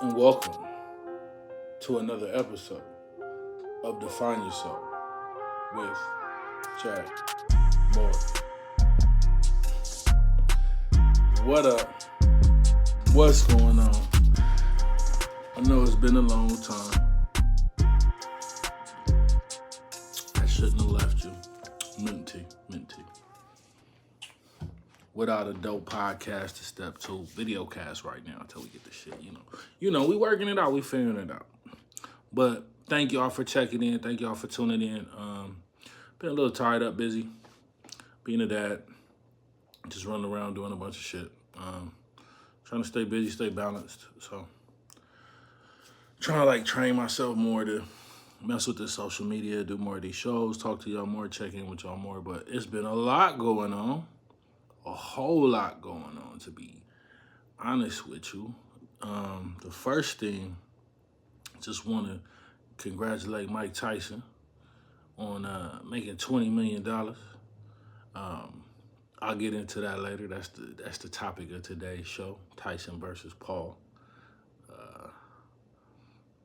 and welcome to another episode of Define Yourself with Jack Moore. What up? What's going on? I know it's been a long time. I shouldn't have left you. Minty. Without a dope podcast to step to, video cast right now until we get the shit, we working it out, we figuring it out. But thank y'all for checking in. Thank y'all for tuning in. Been a little tired up, busy. Being a dad, just running around doing a bunch of shit. Trying to stay busy, stay balanced. So trying to train myself more to mess with this social media, do more of these shows, talk to y'all more, check in with y'all more. But it's been a lot going on. A whole lot going on, to be honest with you. The first thing, just want to congratulate Mike Tyson on making $20 million. I'll get into that later. That's the topic of today's show, Tyson versus Paul.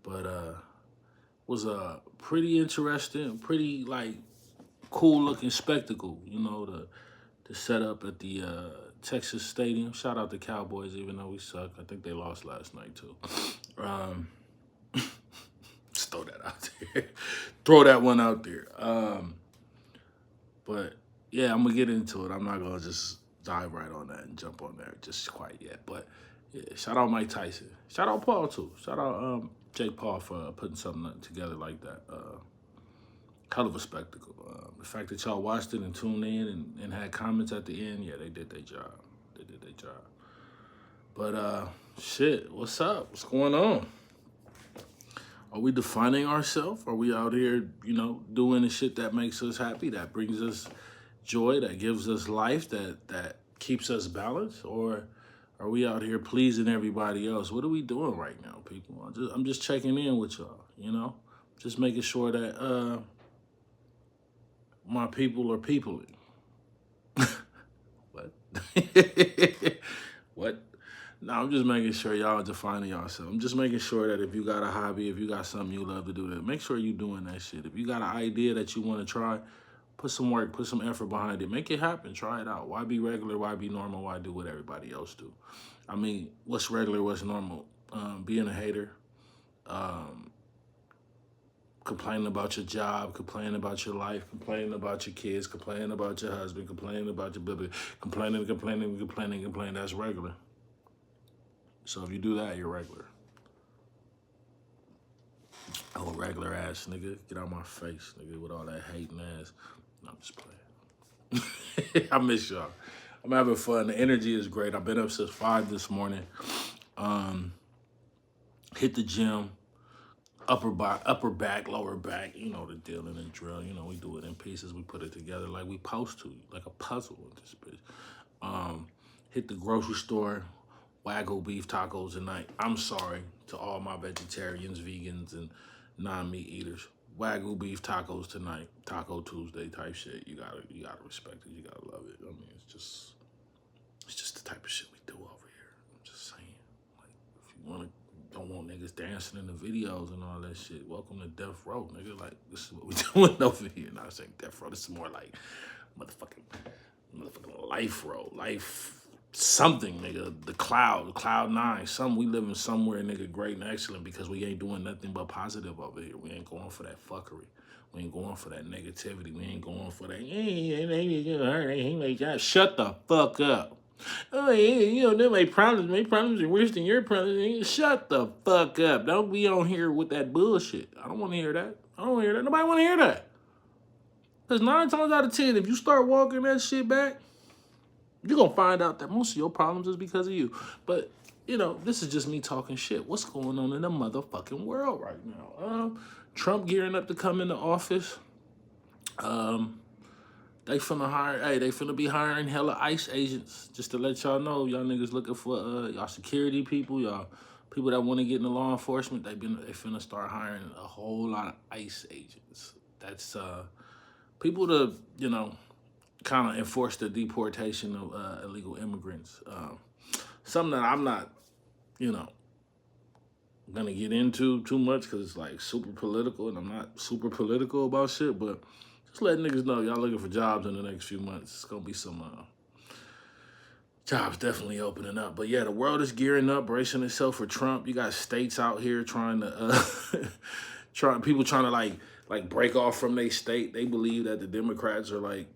But was a pretty interesting, pretty cool looking spectacle. The setup at the Texas Stadium. Shout out to Cowboys, even though we suck. I think they lost last night too. Just throw that out there. Throw that one out there. But yeah, I'm gonna get into it. I'm not gonna just dive right on that and jump on there just quite yet. But yeah, shout out Mike Tyson. Shout out Paul too. Shout out Jake Paul for putting something together like that. Hell of a spectacle. The fact that y'all watched it and tuned in and had comments at the end, yeah, they did their job. But shit, what's up? What's going on? Are we defining ourselves? Are we out here, doing the shit that makes us happy, that brings us joy, that gives us life, that keeps us balanced? Or are we out here pleasing everybody else? What are we doing right now, people? I'm just checking in with y'all, just making sure that my people are peopling. What? What? No, I'm just making sure y'all are defining yourself. I'm just making sure that if you got a hobby, if you got something you love to do, that make sure you're doing that shit. If you got an idea that you want to try, put some work, put some effort behind it. Make it happen. Try it out. Why be regular? Why be normal? Why do what everybody else do? I mean, what's regular? What's normal? Being a hater. Complaining about your job, complaining about your life, complaining about your kids, complaining about your husband, complaining about your baby, complaining. That's regular. So if you do that, you're regular. Oh, regular ass nigga, get out my face, nigga, with all that hating ass. No, I'm just playing. I miss y'all. I'm having fun. The energy is great. I've been up since 5 this morning. Hit the gym. Upper back, lower back, you know the deal and the drill. We do it in pieces. We put it together like we supposed to, like a puzzle in this bitch. Hit the grocery store, Wagyu beef tacos tonight. I'm sorry to all my vegetarians, vegans, and non-meat eaters. Wagyu beef tacos tonight, Taco Tuesday type shit. You gotta respect it. You gotta love it. I mean, it's just the type of shit we do over here. I'm just saying, if you don't want niggas dancing in the videos and all that shit, welcome to Death Row, nigga. This is what we doing over here. Not saying Death Row. This is more like motherfucking life row, life something, nigga. The cloud 9, something. We living somewhere, nigga, great and excellent because we ain't doing nothing but positive over here. We ain't going for that fuckery. We ain't going for that negativity. We ain't going for that. Shut the fuck up. Oh, yeah, they make problems. My problems are worse than your problems. Shut the fuck up. Don't be on here with that bullshit. I don't want to hear that. Nobody want to hear that. Because 9 times out of 10, if you start walking that shit back, you're going to find out that most of your problems is because of you. But, this is just me talking shit. What's going on in the motherfucking world right now? Trump gearing up to come into office. They finna be hiring hella ICE agents. Just to let y'all know, y'all niggas looking for y'all security people, y'all people that want to get into law enforcement, they finna start hiring a whole lot of ICE agents. That's people to, kind of enforce the deportation of illegal immigrants. Something that I'm not, gonna get into too much because it's like super political, and I'm not super political about shit. But just letting niggas know, y'all looking for jobs in the next few months. It's gonna be some jobs definitely opening up. But yeah, the world is gearing up, bracing itself for Trump. You got states out here trying to people trying to like break off from their state. They believe that the Democrats are like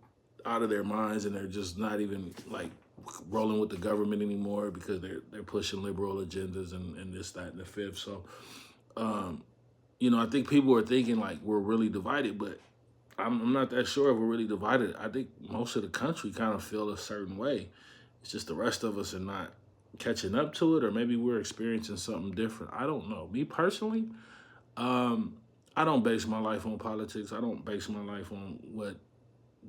out of their minds and they're just not even like rolling with the government anymore because they're pushing liberal agendas and this, that, and the fifth. So I think people are thinking like we're really divided, but I'm not that sure if we're really divided. I think most of the country kind of feel a certain way. It's just the rest of us are not catching up to it, or maybe we're experiencing something different. I don't know. Me personally, I don't base my life on politics. I don't base my life on what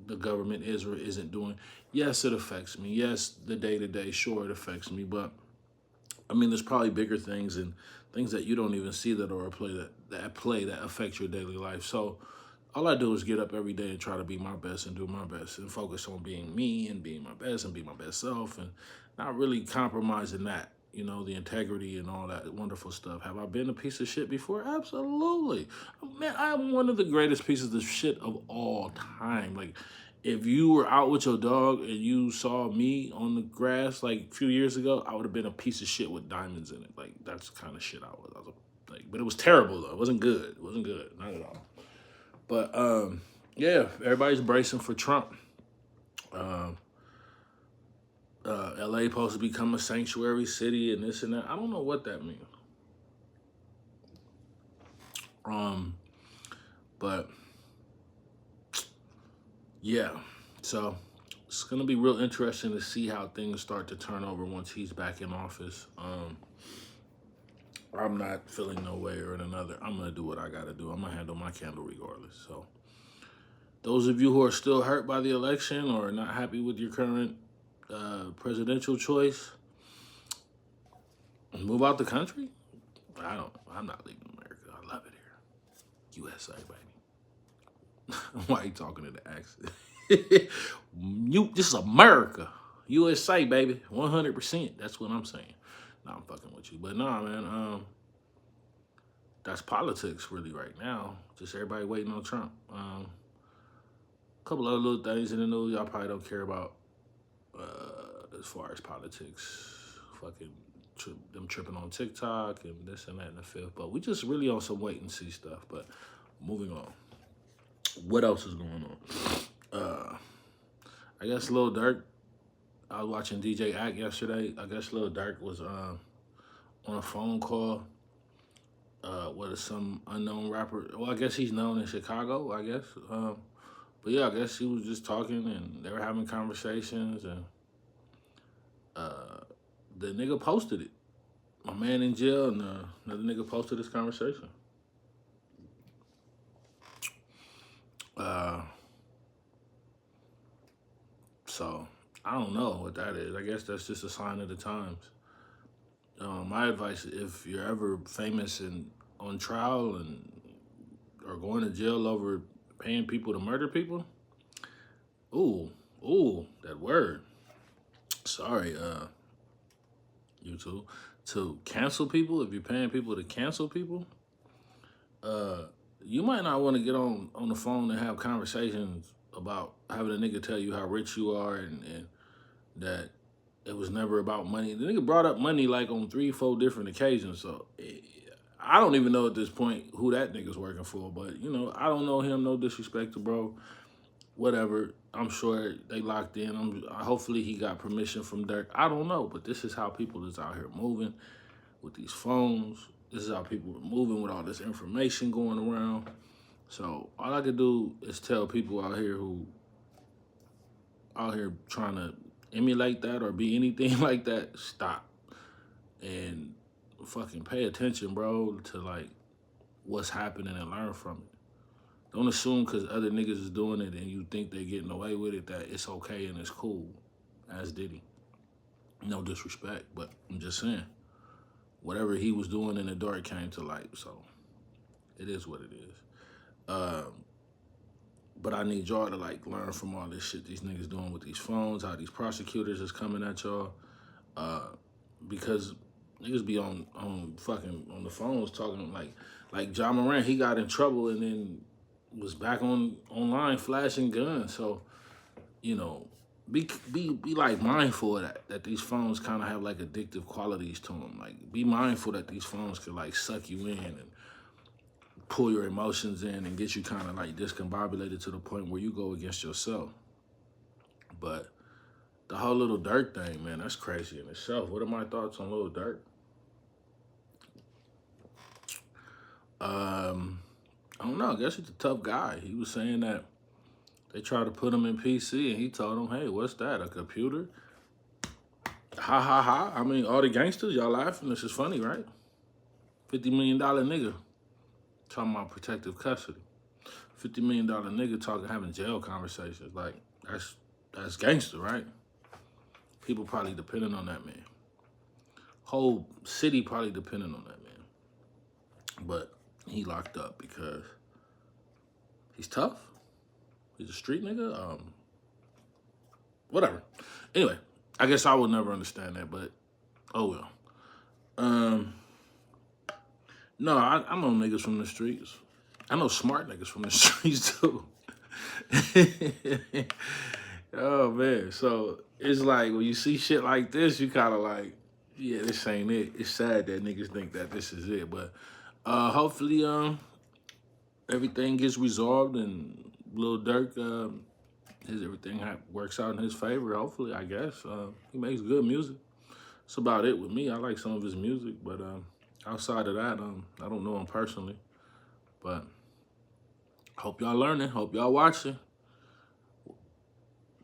the government is or isn't doing. Yes, it affects me. Yes, the day-to-day, sure, it affects me. But, I mean, there's probably bigger things and things that you don't even see that are at play that affect your daily life. So all I do is get up every day and try to be my best and do my best and focus on being me and being my best and be my best self and not really compromising that, the integrity and all that wonderful stuff. Have I been a piece of shit before? Absolutely. Man, I'm one of the greatest pieces of shit of all time. Like, if you were out with your dog and you saw me on the grass like a few years ago, I would have been a piece of shit with diamonds in it. Like, that's the kind of shit I was. But it was terrible though. It wasn't good. It wasn't good. Not at all. But yeah, everybody's bracing for Trump. LA supposed to become a sanctuary city and this and that. I don't know what that means. But yeah, so it's gonna be real interesting to see how things start to turn over once he's back in office. I'm not feeling no way or another. I'm gonna do what I gotta do. I'm gonna handle my candle regardless. So those of you who are still hurt by the election or not happy with your current presidential choice, move out the country. I'm not leaving America. I love it here. USA, baby. Why are you talking to the accent? This is America. USA, baby. 100%. That's what I'm saying. Nah, I'm fucking with you. But nah, man. That's politics really right now. Just everybody waiting on Trump. A couple other little things in the news y'all probably don't care about as far as politics. Fucking them tripping on TikTok and this and that and the fifth. But we just really on some wait and see stuff. But moving on. What else is going on? I guess Lil Durk, I was watching DJ Act yesterday. I guess Lil Durk was on a phone call with some unknown rapper. Well, I guess he's known in Chicago, I guess. But yeah, I guess he was just talking and they were having conversations and the nigga posted it. My man in jail and another nigga posted this conversation. So I don't know what that is. I guess that's just a sign of the times. My advice, if you're ever famous and on trial and or going to jail over paying people to murder people, that word. Sorry, YouTube. To cancel people, if you're paying people to cancel people, you might not want to get on the phone and have conversations about having a nigga tell you how rich you are and that it was never about money. The nigga brought up money like on 3-4 different occasions. So I don't even know at this point who that nigga's working for. But, I don't know him. No disrespect to bro. Whatever. I'm sure they locked in. Hopefully he got permission from Dirk. I don't know. But this is how people is out here moving with these phones. This is how people are moving with all this information going around. So all I could do is tell people out here trying to emulate that or be anything like that, stop. And fucking pay attention, bro, to like what's happening and learn from it. Don't assume because other niggas is doing it and you think they're getting away with it that it's okay and it's cool, as Diddy. No disrespect, but I'm just saying. Whatever he was doing in the dark came to light, so it is what it is. But I need y'all to like learn from all this shit these niggas doing with these phones, how these prosecutors is coming at y'all. Because Niggas be on fucking on the phones talking like John Morant. He got in trouble and then was back online flashing guns. So you know, be like mindful of that these phones kind of have like addictive qualities to them. Like be mindful that these phones could like suck you in and pull your emotions in and get you kind of like discombobulated to the point where you go against yourself. But the whole Little Dirk thing, man, that's crazy in itself. What are my thoughts on Little Dirk? I don't know. I guess he's a tough guy. He was saying that they tried to put him in PC, and he told them, "Hey, what's that? A computer? Ha ha ha! I mean, all the gangsters, y'all laughing? This is funny, right? $50 million nigga talking about protective custody. $50 million nigga talking, having jail conversations. Like that's gangster, right? People probably depending on that man. Whole city probably depending on that man. But he locked up because he's tough. He's a street nigga. Whatever. Anyway, I guess I would never understand that, but oh well. No, I know niggas from the streets. I know smart niggas from the streets too. Oh man, so it's like when you see shit like this, you kind of like, yeah, this ain't it. It's sad that niggas think that this is it, but hopefully everything gets resolved and Lil Durk his everything works out in his favor. Hopefully, I guess he makes good music. That's about it with me. I like some of his music, but outside of that, I don't know him personally. But hope y'all learning. Hope y'all watching.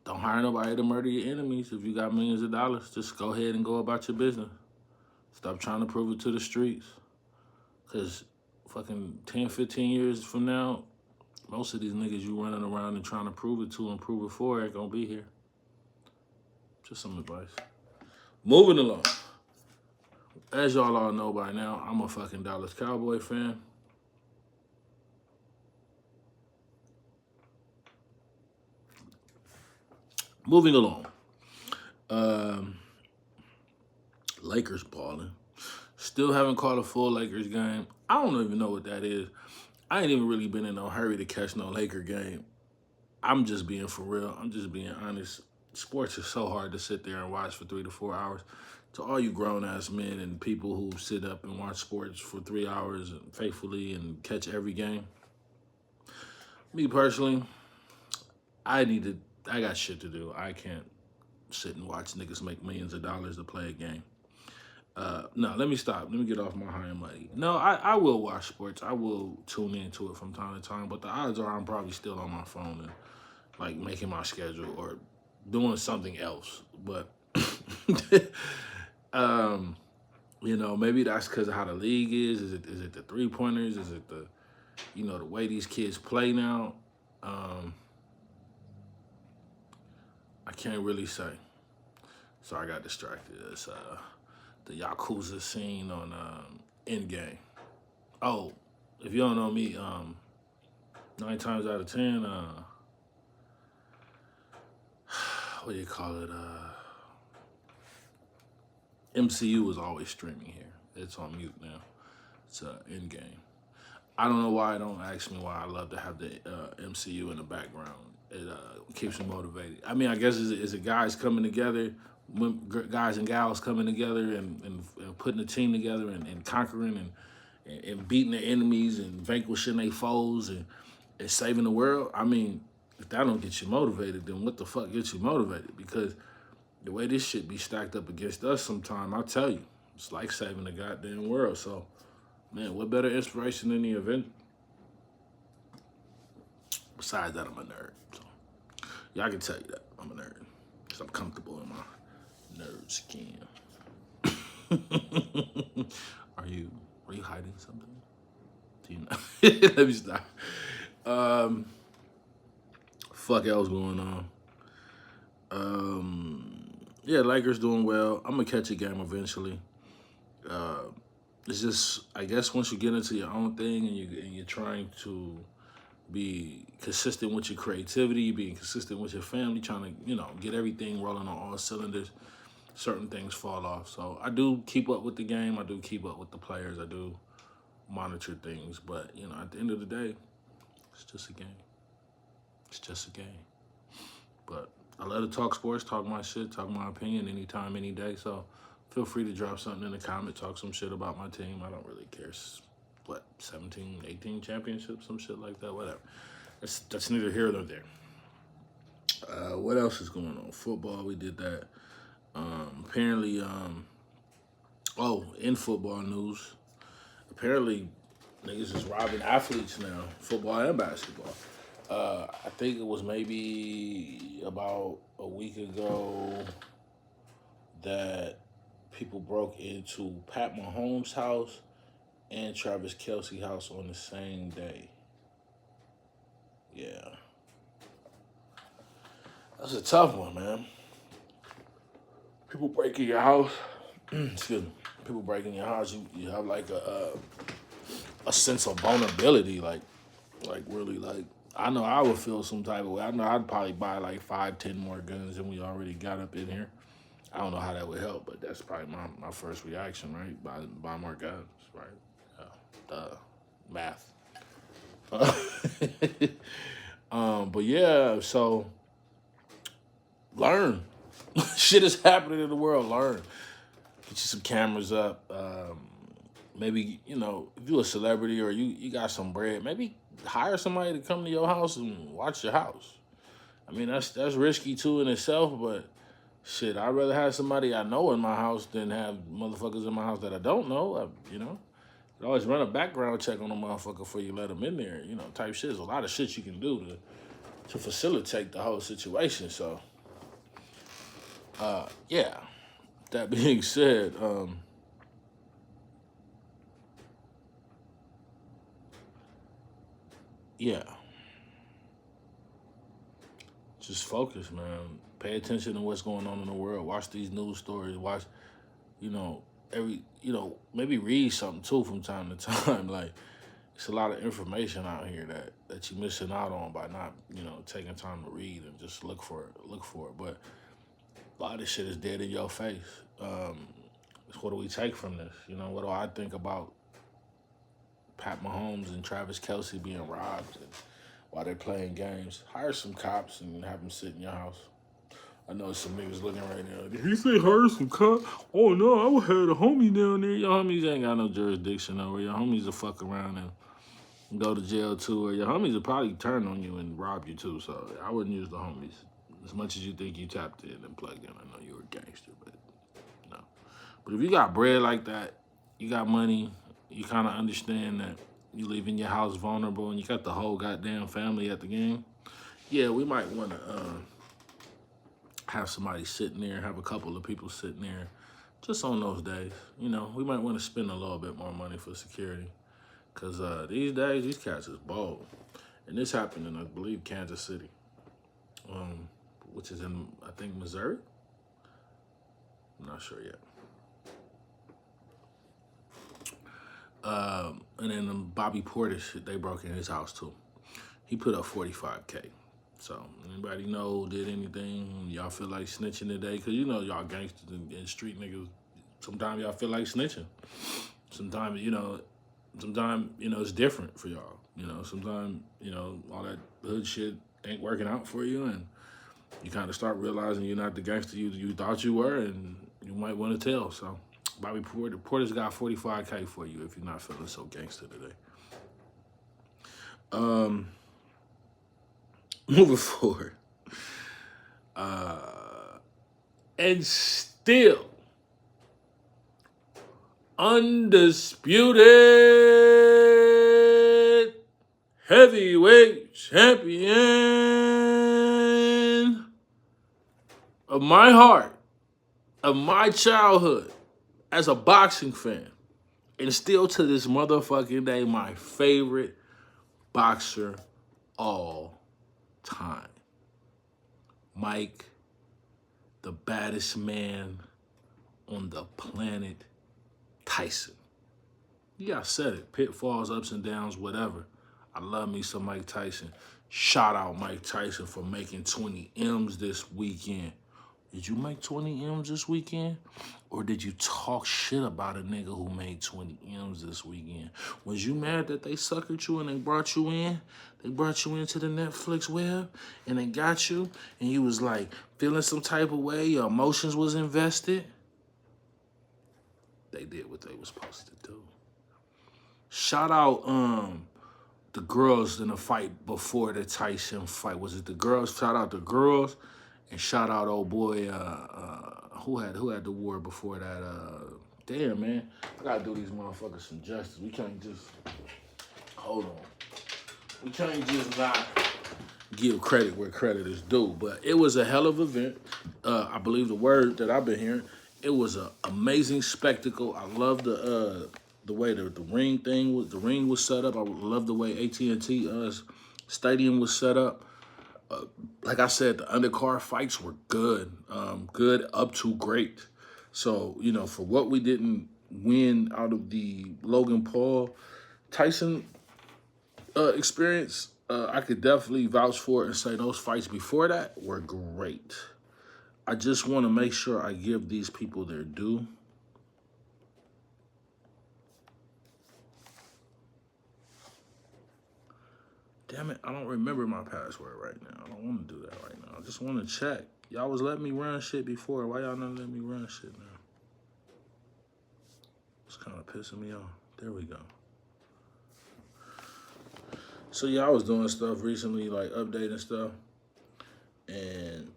Don't hire nobody to murder your enemies. If you got millions of dollars, just go ahead and go about your business. Stop trying to prove it to the streets. Because fucking 10, 15 years from now, most of these niggas you running around and trying to prove it to and prove it for ain't gonna be here. Just some advice. Moving along. As y'all all know by now, I'm a fucking Dallas Cowboy fan. Moving along. Lakers balling. Still haven't caught a full Lakers game. I don't even know what that is. I ain't even really been in no hurry to catch no Laker game. I'm just being for real. I'm just being honest. Sports is so hard to sit there and watch for 3 to 4 hours. To all you grown-ass men and people who sit up and watch sports for 3 hours faithfully and catch every game. Me personally, I got shit to do. I can't sit and watch niggas make millions of dollars to play a game. No, let me stop. Let me get off my high and mighty. No, I will watch sports. I will tune into it from time to time, but the odds are I'm probably still on my phone and like making my schedule or doing something else. But you know, maybe that's because of how the league is. Is it the 3-pointers? Is it the the way these kids play now? I can't really say. So I got distracted. It's the Yakuza scene on Endgame. Oh, if you don't know me, 9 times out of 10, what do you call it? MCU is always streaming here. It's on mute now. It's Endgame. I don't know why. Don't ask me why. I love to have the MCU in the background. It keeps me motivated. I mean, I guess is it guys coming together, guys and gals coming together and putting a team together and conquering and beating their enemies and vanquishing their foes and saving the world. I mean, if that don't get you motivated, then what the fuck gets you motivated? Because the way this shit be stacked up against us sometime, I'll tell you, it's like saving the goddamn world. So, man, what better inspiration than the event? Besides that, I'm a nerd. So, yeah, I can tell you that. I'm a nerd. Because I'm comfortable in my nerd skin. Are you hiding something? Do you know? Let me stop. Fuck else going on? Yeah, Lakers doing well. I'm gonna catch a game eventually. It's just, I guess, once you get into your own thing and you're trying to be consistent with your creativity, being consistent with your family, trying to get everything rolling on all cylinders. certain things fall off. So I do keep up with the game. I do keep up with the players. I do monitor things. But, you know, at the end of the day, it's just a game. It's just a game. But I love to talk sports, talk my shit, talk my opinion anytime, any day. So feel free to drop something in the comment, talk some shit about my team. I don't really care. What, 17, 18 championships, some shit like that, whatever. That's neither here nor there. What else is going on? Football, we did that. Apparently, in football news, apparently niggas is robbing athletes now, football and basketball. I think it was maybe about a week ago that people broke into Pat Mahomes' house and Travis Kelce's house on the same day. Yeah. That's a tough one, man. People break in your house. Excuse me. People break in your house. You have like a sense of vulnerability, like really, like I know I would feel some type of way. I know I'd probably buy like 5, 10 more guns than we already got up in here. I don't know how that would help, but that's probably my first reaction, right? Buy more guns, right? Math. But yeah, so learn. Shit is happening in the world. Learn. Get you some cameras up. Maybe, you know, if you're a celebrity or you got some bread, maybe hire somebody to come to your house and watch your house. I mean, that's risky too in itself, but shit, I'd rather have somebody I know in my house than have motherfuckers in my house that I don't know. You know, you always run a background check on a motherfucker before you let them in there. You know, type shit. There's a lot of shit you can do to facilitate the whole situation. So, yeah. That being said, yeah. Just focus, man. Pay attention to what's going on in the world. Watch these news stories. Watch, you know, maybe read something too from time to time. Like, it's a lot of information out here that you're missing out on by not, you know, taking time to read and just look for it. But a lot of this shit is dead in your face. What do we take from this? You know, what do I think about Pat Mahomes and Travis Kelce being robbed and while they're playing games? Hire some cops and have them sit in your house. I know some niggas looking right now. He said hire some cops. Oh no, I would have a homie down there. Your homies ain't got no jurisdiction over. Your homies will fuck around and go to jail too, or your homies will probably turn on you and rob you too. So I wouldn't use the homies. As much as you think you tapped in and plugged in, I know you're a gangster, but no. But if you got bread like that, you got money, you kind of understand that you leaving your house vulnerable and you got the whole goddamn family at the game, yeah, we might want to have somebody sitting there, have a couple of people sitting there just on those days. You know, we might want to spend a little bit more money for security because these days, these cats is bold. And this happened in, I believe, Kansas City, which is in, I think, Missouri. I'm not sure yet. And then Bobby Portis, they broke in his house too. He put up $45K. So anybody know did anything? Y'all feel like snitching today? Cause you know y'all gangsters and street niggas. Sometimes y'all feel like snitching. Sometimes it's different for y'all. You know, sometimes all that hood shit ain't working out for you, and you kind of start realizing you're not the gangster you thought you were, and you might want to tell. So Bobby Porter's got $45K for you if you're not feeling so gangster today. Moving forward. And still undisputed heavyweight champion of my heart, of my childhood as a boxing fan, and still to this motherfucking day, my favorite boxer all time. Mike, the baddest man on the planet, Tyson. Yeah, I said it. Pitfalls, ups and downs, whatever. I love me some Mike Tyson. Shout out Mike Tyson for making 20 M's this weekend. Did you make 20 M's this weekend? Or did you talk shit about a nigga who made 20 M's this weekend? Was you mad that they suckered you and they brought you in? They brought you into the Netflix web and they got you and you was like feeling some type of way, your emotions was invested? They did what they were supposed to do. Shout out the girls in the fight before the Tyson fight. Was it the girls? Shout out the girls and shout out old boy who had the war before that? Damn, man. I gotta do these motherfuckers some justice. We can't just, hold on. We can't just not give credit where credit is due. But it was a hell of an event. I believe the word that I've been hearing, it was an amazing spectacle. I love the way the ring was set up. I love the way AT&T stadium was set up. Like I said, the undercard fights were good, good up to great. So, you know, for what we didn't win out of the Logan Paul Tyson experience, I could definitely vouch for it and say those fights before that were great. I just want to make sure I give these people their due. Damn it, I don't remember my password right now. I don't want to do that right now. I just want to check. Y'all was letting me run shit before. Why y'all not letting me run shit now? It's kind of pissing me off. There we go. So yeah, I was doing stuff recently, like updating stuff. And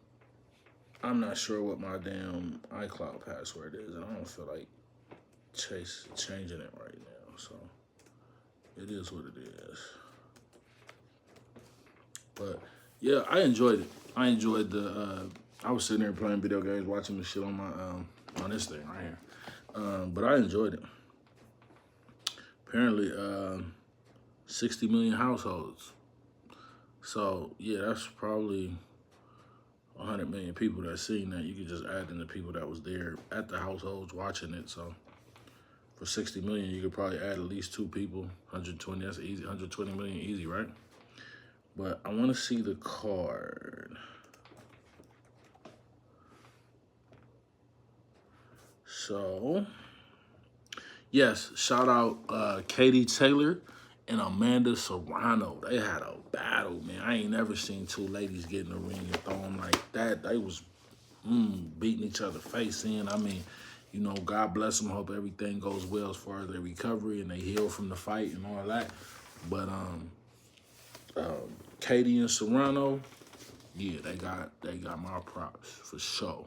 I'm not sure what my damn iCloud password is. And I don't feel like changing it right now. So it is what it is. But yeah, I enjoyed it. I enjoyed I was sitting there playing video games, watching the shit on my on this thing right here. But I enjoyed it. Apparently, 60 million households. So yeah, that's probably 100 million people that seen that. You could just add in the people that was there at the households watching it. So for 60 million, you could probably add at least 2 people. 120, that's easy. 120 million easy, right? But I want to see the card. So, yes, shout out Katie Taylor and Amanda Serrano. They had a battle, man. I ain't never seen 2 ladies get in the ring and throw them like that. They was beating each other face in. I mean, you know, God bless them. Hope everything goes well as far as their recovery and they heal from the fight and all that. But Katie and Serrano, yeah, they got my props for sure.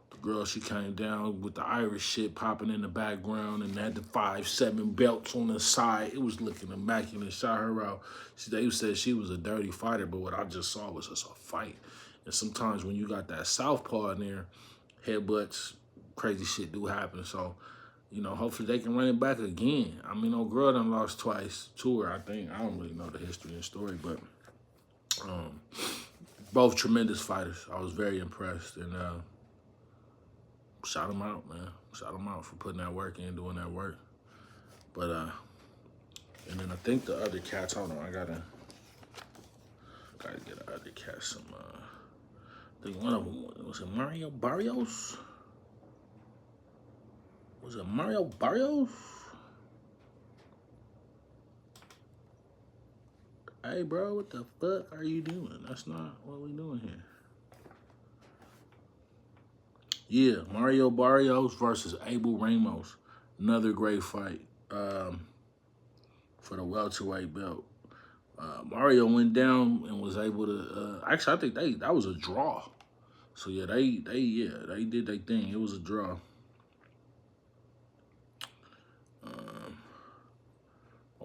The girl, she came down with the Irish shit popping in the background and had the 5-7 belts on the side. It was looking immaculate. Shot her out. They said she was a dirty fighter, but what I just saw was just a fight. And sometimes when you got that southpaw in there, headbutts, crazy shit do happen. So, you know, hopefully they can run it back again. I mean, old girl done lost twice to her, I think. I don't really know the history and story, but both tremendous fighters. I was very impressed and shout them out, man. Shout them out for putting that work in, doing that work. But and then I think the other cats, hold on, I gotta get the other cats some. I think one of them was it Mario Barrios. Was it Mario Barrios? Hey, bro, what the fuck are you doing? That's not what we doing here. Yeah, Mario Barrios versus Abel Ramos. Another great fight for the welterweight belt. Mario went down and was able to. Actually, I think that was a draw. So yeah, they did their thing. It was a draw. My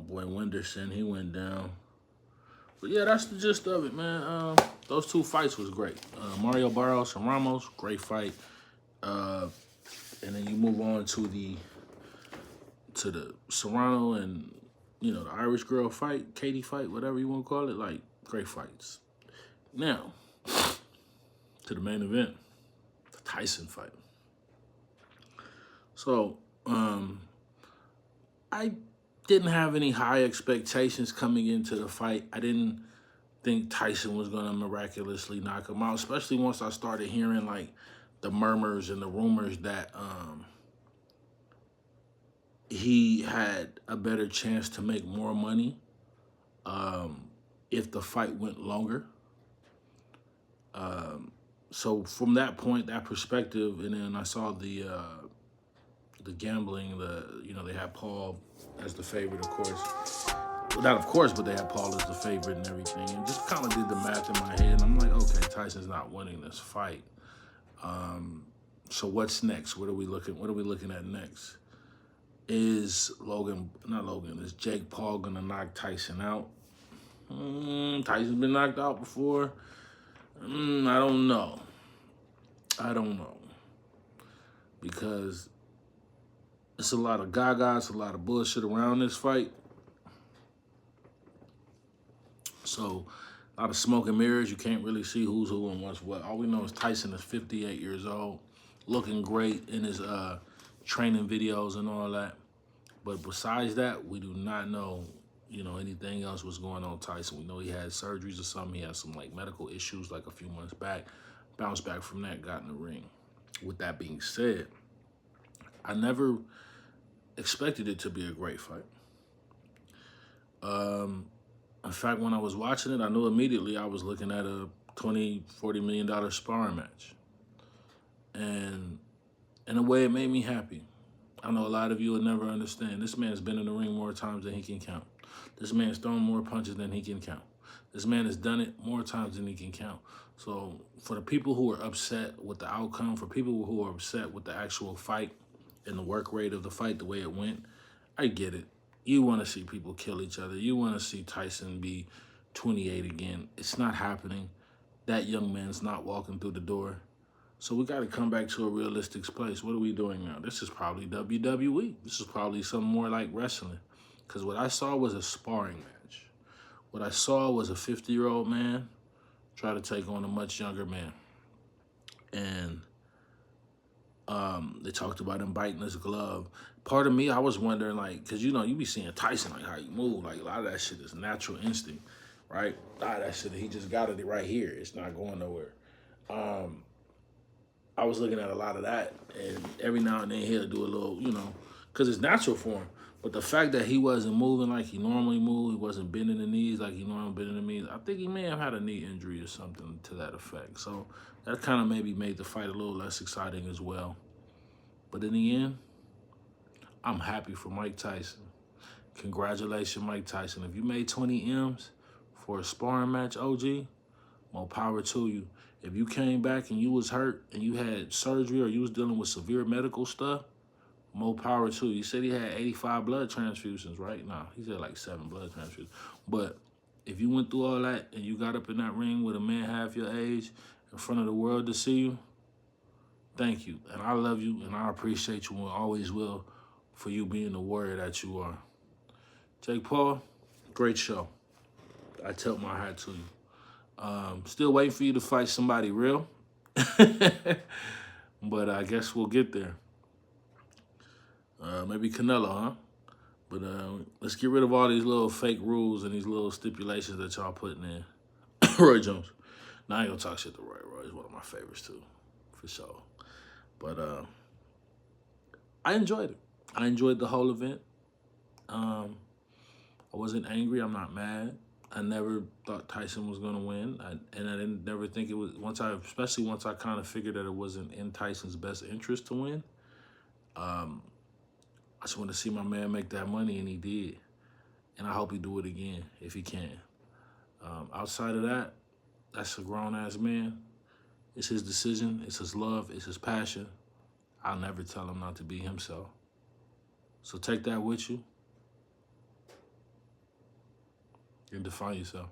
boy Wenderson, he went down. But yeah, that's the gist of it, man. Those 2 fights was great. Mario Barrios and Ramos, great fight. And then you move on to the Serrano and, you know, the Irish girl fight, Katie fight, whatever you want to call it, like, great fights. Now, to the main event, the Tyson fight. So, I didn't have any high expectations coming into the fight. I didn't think Tyson was going to miraculously knock him out, especially once I started hearing, like, the murmurs and the rumors that he had a better chance to make more money if the fight went longer. So from that point, that perspective, and then I saw the gambling. They had Paul as the favorite, of course. Well, not of course, but they had Paul as the favorite and everything, and just kind of did the math in my head. And I'm like, okay, Tyson's not winning this fight. So what's next? What are we looking at next? Is Jake Paul gonna knock Tyson out? Tyson's been knocked out before. I don't know. Because it's a lot of gaga, it's a lot of bullshit around this fight. So, a lot of smoke and mirrors. You can't really see who's who and what's what. All we know is Tyson is 58 years old, looking great in his training videos and all that. But besides that, we do not know, anything else was going on with Tyson. We know he had surgeries or something. He had some medical issues a few months back. Bounced back from that, got in the ring. With that being said, I never expected it to be a great fight. In fact, when I was watching it, I knew immediately I was looking at a $20, $40 million sparring match. And in a way, it made me happy. I know a lot of you will never understand. This man's been in the ring more times than he can count. This man's thrown more punches than he can count. This man has done it more times than he can count. So for the people who are upset with the outcome, for people who are upset with the actual fight and the work rate of the fight, the way it went, I get it. You want to see people kill each other. You want to see Tyson be 28 again. It's not happening. That young man's not walking through the door. So we got to come back to a realistic place. What are we doing now? This is probably WWE. This is probably something more like wrestling. Because what I saw was a sparring match. What I saw was a 50-year-old man try to take on a much younger man. And they talked about him biting his glove. Part of me, I was wondering, because, you be seeing Tyson, how he move. A lot of that shit is natural instinct, right? A lot of that shit, he just got it right here. It's not going nowhere. I was looking at a lot of that, and every now and then he'll do a little, because it's natural for him. But the fact that he wasn't moving like he normally moved, he wasn't bending the knees like he normally bending the knees, I think he may have had a knee injury or something to that effect. So that kind of maybe made the fight a little less exciting as well. But in the end, I'm happy for Mike Tyson. Congratulations, Mike Tyson. If you made 20 M's for a sparring match, OG, more power to you. If you came back and you was hurt and you had surgery or you was dealing with severe medical stuff, more power to you. He said he had 85 blood transfusions, right? Nah, he said 7 blood transfusions. But if you went through all that and you got up in that ring with a man half your age in front of the world to see you, thank you. And I love you and I appreciate you and always will for you being the warrior that you are. Jake Paul, great show. I tilt my hat to you. Still waiting for you to fight somebody real. But I guess we'll get there. Maybe Canelo, huh? But let's get rid of all these little fake rules and these little stipulations that y'all putting in. Roy Jones. Now, I ain't gonna talk shit to Roy. Roy's one of my favorites too, for sure. But I enjoyed it. I enjoyed the whole event. I wasn't angry. I'm not mad. I never thought Tyson was gonna win, and I didn't never think it was. Especially once I kind of figured that it wasn't in Tyson's best interest to win. I just want to see my man make that money, and he did. And I hope he do it again if he can. Outside of that, that's a grown-ass man. It's his decision. It's his love. It's his passion. I'll never tell him not to be himself. So take that with you and define yourself.